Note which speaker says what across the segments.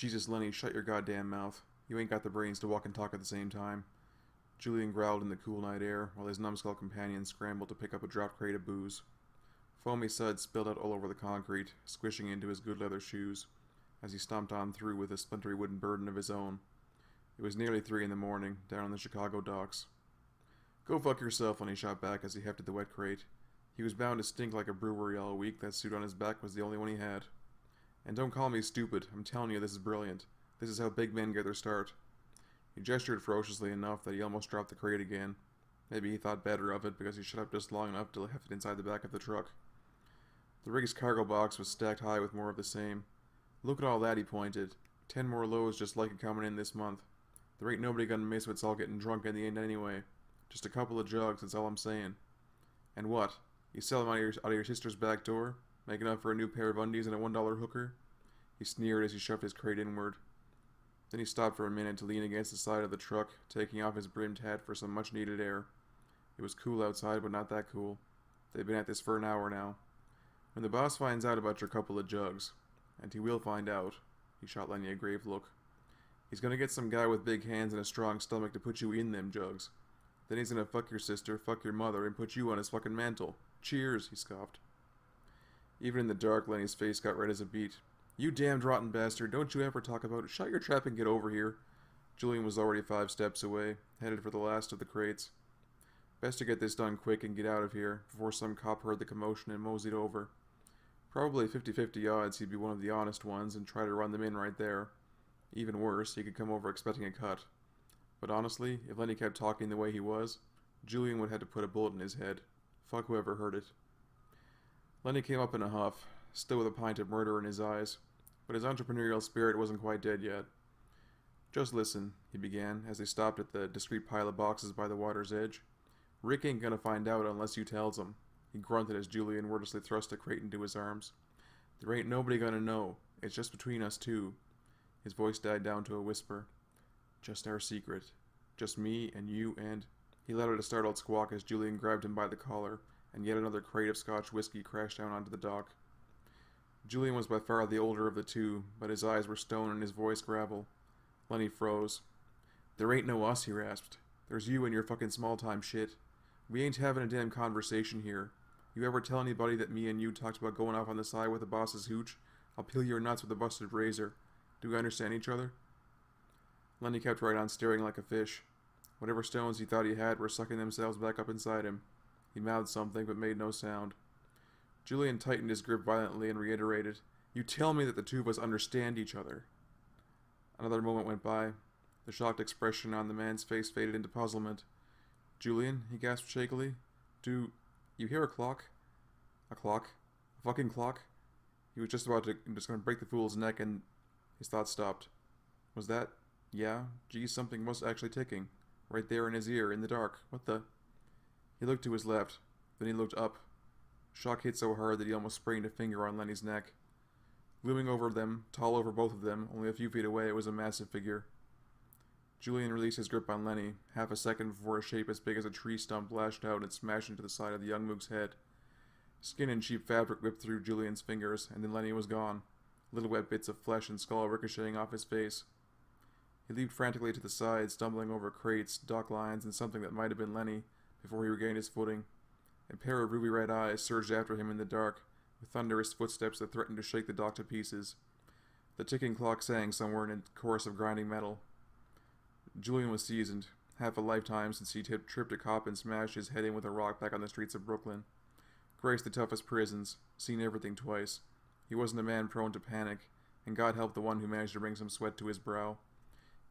Speaker 1: Jesus, Lenny, shut your goddamn mouth. You ain't got the brains to walk and talk at the same time. Julian growled in the cool night air, while his numbskull companion scrambled to pick up a dropped crate of booze. Foamy suds spilled out all over the concrete, squishing into his good leather shoes, as he stomped on through with a splintery wooden burden of his own. It was nearly 3 in the morning, down on the Chicago docks. Go fuck yourself, Lenny shot back as he hefted the wet crate. He was bound to stink like a brewery all week. That suit on his back was the only one he had. And don't call me stupid. I'm telling you, this is brilliant. This is how big men get their start. He gestured ferociously enough that he almost dropped the crate again. Maybe he thought better of it because he shut up just long enough to heft it inside the back of the truck. The rig's cargo box was stacked high with more of the same. Look at all that, he pointed. 10 more loads just like it coming in this month. There ain't nobody gonna miss what's all getting drunk in the end anyway. Just a couple of jugs, that's all I'm saying. And what? You sell them out of your sister's back door? Make enough for a new pair of undies and a $1 hooker? He sneered as he shoved his crate inward. Then he stopped for a minute to lean against the side of the truck, taking off his brimmed hat for some much-needed air. It was cool outside, but not that cool. They'd been at this for an hour now. When the boss finds out about your couple of jugs, and he will find out, he shot Lenny a grave look, he's gonna get some guy with big hands and a strong stomach to put you in them jugs. Then he's gonna fuck your sister, fuck your mother, and put you on his fucking mantle. Cheers, he scoffed. Even in the dark, Lenny's face got red as a beet. You damned rotten bastard, don't you ever talk about it. Shut your trap and get over here. Julian was already 5 steps away, headed for the last of the crates. Best to get this done quick and get out of here, before some cop heard the commotion and moseyed over. Probably 50-50 odds he'd be one of the honest ones and try to run them in right there. Even worse, he could come over expecting a cut. But honestly, if Lenny kept talking the way he was, Julian would have to put a bullet in his head. Fuck whoever heard it. Lenny came up in a huff, still with a pint of murder in his eyes, but his entrepreneurial spirit wasn't quite dead yet. Just listen, he began, as they stopped at the discreet pile of boxes by the water's edge. Rick ain't gonna find out unless you tells him. He grunted as Julian wordlessly thrust a crate into his arms. There ain't nobody gonna know. It's just between us two. His voice died down to a whisper. Just our secret. Just me and you and... He let out a startled squawk as Julian grabbed him by the collar, and yet another crate of Scotch whiskey crashed down onto the dock. Julian was by far the older of the two, but his eyes were stone and his voice gravel. Lenny froze. There ain't no us, he rasped. There's you and your fucking small-time shit. We ain't having a damn conversation here. You ever tell anybody that me and you talked about going off on the side with the boss's hooch? I'll peel your nuts with a busted razor. Do we understand each other? Lenny kept right on staring like a fish. Whatever stones he thought he had were sucking themselves back up inside him. He mouthed something, but made no sound. Julian tightened his grip violently and reiterated, You tell me that the two of us understand each other. Another moment went by. The shocked expression on the man's face faded into puzzlement. Julian, he gasped shakily, do you hear a clock? A clock? A fucking clock? He was just going to break the fool's neck and his thoughts stopped. Was that? Yeah, geez, something was actually ticking. Right there in his ear, in the dark. What the? He looked to his left. Then he looked up. Shock hit so hard that he almost sprained a finger on Lenny's neck. Looming over them, tall over both of them, only a few feet away, it was a massive figure. Julian released his grip on Lenny, half a second before a shape as big as a tree stump lashed out and smashed into the side of the young mook's head. Skin and cheap fabric whipped through Julian's fingers, and then Lenny was gone, little wet bits of flesh and skull ricocheting off his face. He leaped frantically to the side, stumbling over crates, dock lines, and something that might have been Lenny, before he regained his footing. A pair of ruby-red eyes surged after him in the dark, with thunderous footsteps that threatened to shake the dock to pieces. The ticking clock sang somewhere in a chorus of grinding metal. Julian was seasoned, half a lifetime since he tripped a cop and smashed his head in with a rock back on the streets of Brooklyn. Graced the toughest prisons, seen everything twice. He wasn't a man prone to panic, and God help the one who managed to bring some sweat to his brow.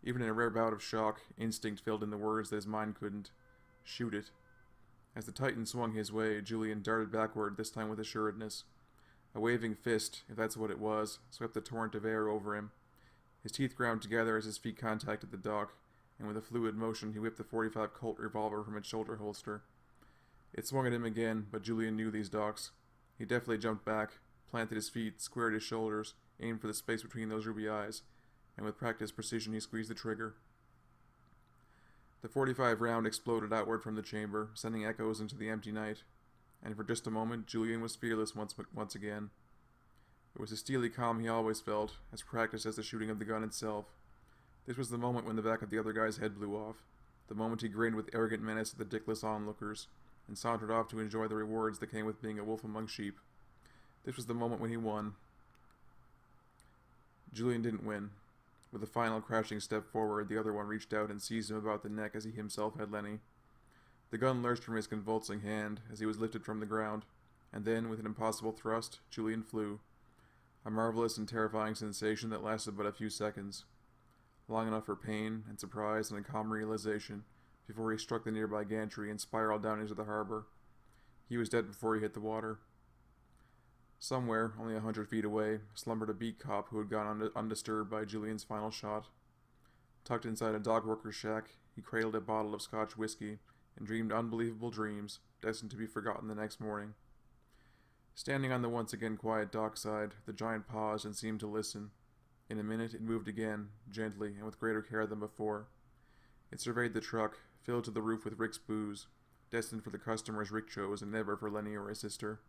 Speaker 1: Even in a rare bout of shock, instinct filled in the words that his mind couldn't. Shoot it. As the Titan swung his way, Julian darted backward, this time with assuredness. A waving fist, if that's what it was, swept a torrent of air over him. His teeth ground together as his feet contacted the dock, and with a fluid motion he whipped the .45 Colt revolver from its shoulder holster. It swung at him again, but Julian knew these docks. He deftly jumped back, planted his feet, squared his shoulders, aimed for the space between those ruby eyes, and with practiced precision he squeezed the trigger. The .45 round exploded outward from the chamber, sending echoes into the empty night, and for just a moment Julian was fearless once again. It was the steely calm he always felt, as practiced as the shooting of the gun itself. This was the moment when the back of the other guy's head blew off, the moment he grinned with arrogant menace at the dickless onlookers, and sauntered off to enjoy the rewards that came with being a wolf among sheep. This was the moment when he won. Julian didn't win. With a final crashing step forward, the other one reached out and seized him about the neck as he himself had Lenny. The gun lurched from his convulsing hand as he was lifted from the ground, and then, with an impossible thrust, Julian flew. A marvelous and terrifying sensation that lasted but a few seconds, long enough for pain and surprise and a calm realization before he struck the nearby gantry and spiraled down into the harbor. He was dead before he hit the water. Somewhere, only 100 feet away, slumbered a beat cop who had gone undisturbed by Julian's final shot. Tucked inside a dock worker's shack, he cradled a bottle of Scotch whiskey and dreamed unbelievable dreams, destined to be forgotten the next morning. Standing on the once again quiet dockside, the giant paused and seemed to listen. In a minute, it moved again, gently and with greater care than before. It surveyed the truck, filled to the roof with Rick's booze, destined for the customers Rick chose and never for Lenny or his sister.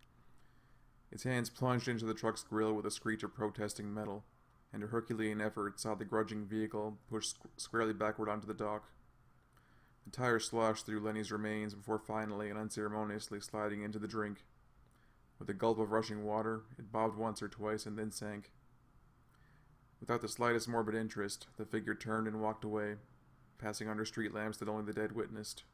Speaker 1: Its hands plunged into the truck's grill with a screech of protesting metal, and a Herculean effort saw the grudging vehicle pushed squarely backward onto the dock. The tire sloshed through Lenny's remains before finally and unceremoniously sliding into the drink. With a gulp of rushing water, it bobbed once or twice and then sank. Without the slightest morbid interest, the figure turned and walked away, passing under street lamps that only the dead witnessed.